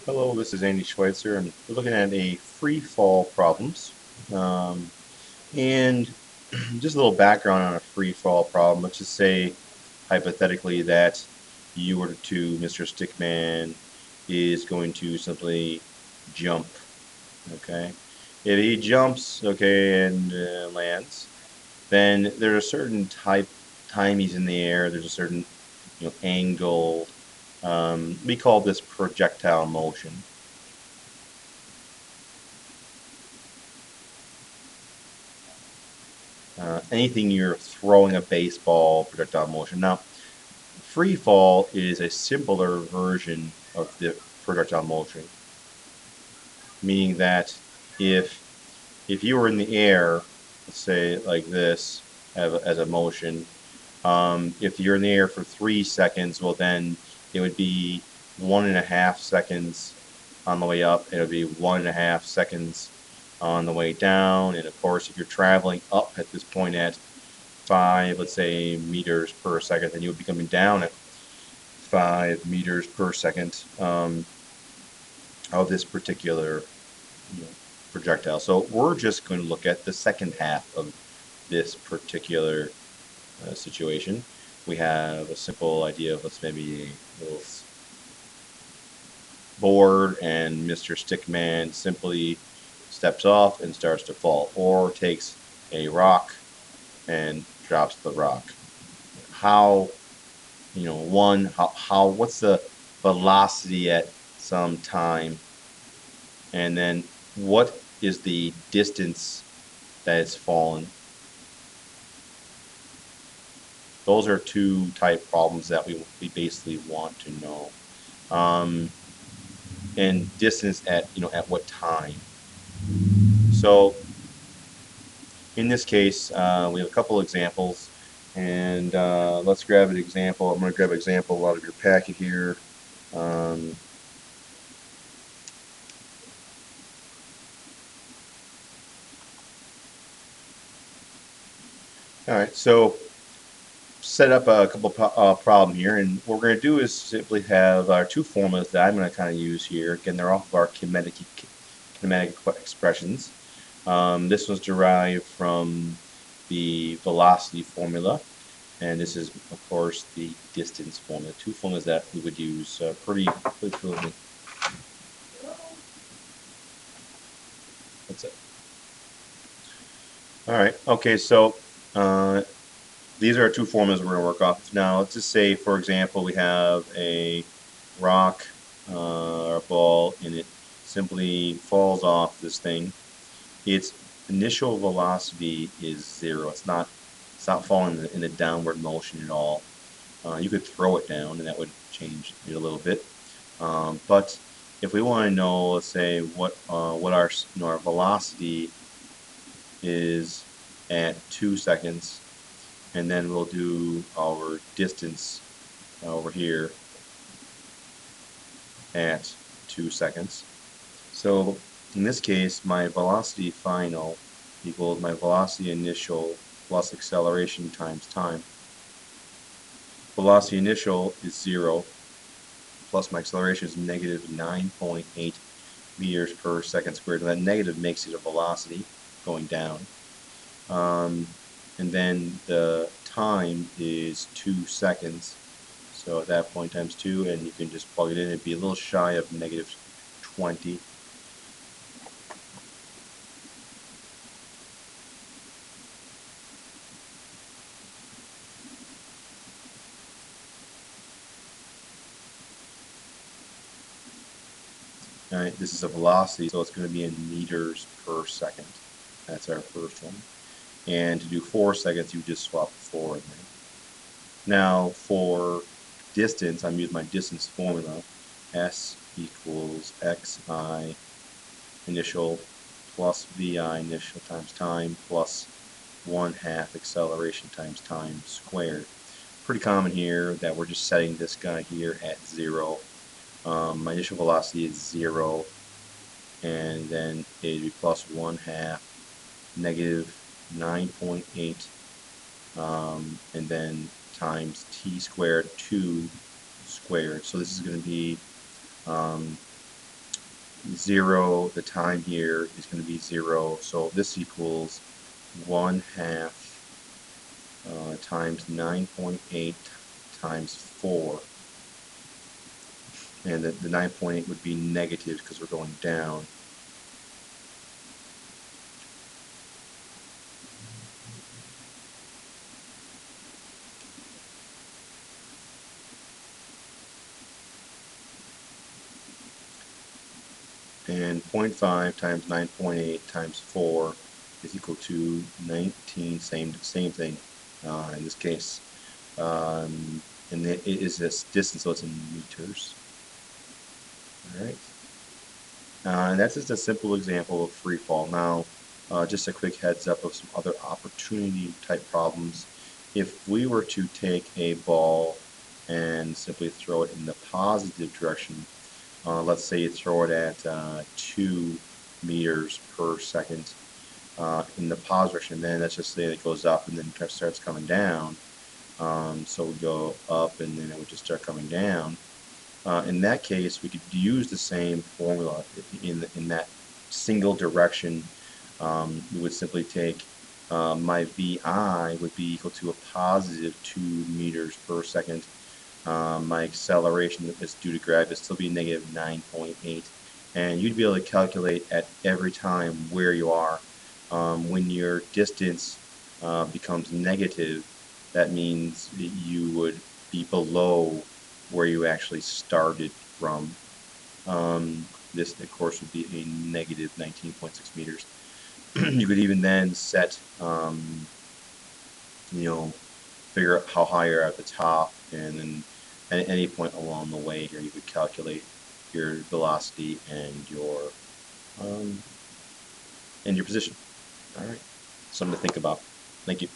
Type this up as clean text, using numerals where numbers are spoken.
Hello, this is Andy Schweitzer, and we're looking at a free fall problems. Um, and just a little background on a free fall problem. Let's just say, hypothetically, that you were to Mr. Stickman is going to simply jump. Okay, if he jumps, okay, and lands, then there's a certain time he's in the air. There's a certain angle. We call this projectile motion. Anything you're throwing a baseball, projectile motion. Now, free fall is a simpler version of the projectile motion, meaning that if if you were in the air, let's say like this, as a motion, if you're in the air for 3 seconds, well then it would be 1.5 seconds on the way up. It would be 1.5 seconds on the way down, and of course, if you're traveling up at this point at 5, let's say, meters per second, then you would be coming down at 5 meters per second of this particular projectile. So we're just going to look at the second half of this particular situation. We have a simple idea of let's maybe a little board, and Mr. Stickman simply steps off and starts to fall, or takes a rock and drops the rock. How what's the velocity at some time, and then what is the distance that it's fallen. Those are two type problems that we basically want to know. And distance at at what time. So in this case, we have a couple examples, and let's grab an example. I'm going to grab an example out of your packet here. um, all right, so set up a couple problem here, and what we're going to do is simply have our two formulas that I'm going to kind of use here. Again, they're off of our kinematic expressions. This was derived from the velocity formula, and this is, of course, the distance formula. Two formulas that we would use pretty fluently. That's it. All right. Okay. So uh, these are our two formulas we're going to work off. Now, let's just say, for example, we have a rock or a ball, and it simply falls off this thing. Its initial velocity is 0. It's not falling in a downward motion at all. You could throw it down, and that would change it a little bit. But if we want to know, let's say, what our velocity is at 2 seconds, and then we'll do our distance over here at 2 seconds. So in this case, my velocity final equals my velocity initial plus acceleration times time. Velocity initial is 0, plus my acceleration is negative 9.8 meters per second squared. And that negative makes it a velocity going down. And then the time is 2 seconds. So at that point times 2, and you can just plug it in. It'd be a little shy of negative 20. All right, this is a velocity, so it's going to be in meters per second. That's our first one. And to do 4 seconds, you just swap 4 in there. Now for distance, I'm using my distance formula. S equals xi initial plus vi initial times time plus 1/2 acceleration times time squared. Pretty common here that we're just setting this guy here at 0. My initial velocity is 0, and then it'd be plus 1/2 negative 9.8, and then times t squared 2 squared. So this is going to be 0, the time here is going to be 0, so this equals 1/2 times 9.8 times 4, and the 9.8 would be negative because we're going down. And 0.5 times 9.8 times 4 is equal to 19, same thing in this case. And it is this distance, so it's in meters. All right. And that's just a simple example of free fall. Now, just a quick heads up of some other opportunity type problems. If we were to take a ball and simply throw it in the positive direction, let's say you throw it at 2 meters per second in the positive direction, then let's just say it goes up and then starts coming down. So we go up and then it would just start coming down. In that case, we could use the same formula in that single direction. We would simply take my VI would be equal to a positive 2 meters per second. My acceleration is due to gravity would still be negative 9.8. And you'd be able to calculate at every time where you are. When your distance becomes negative, that means that you would be below where you actually started from. This, of course, would be a negative 19.6 meters. You could even then set, figure out how high you're at the top, and then at any point along the way here, you could calculate your velocity um, and your position. All right, something to think about. Thank you.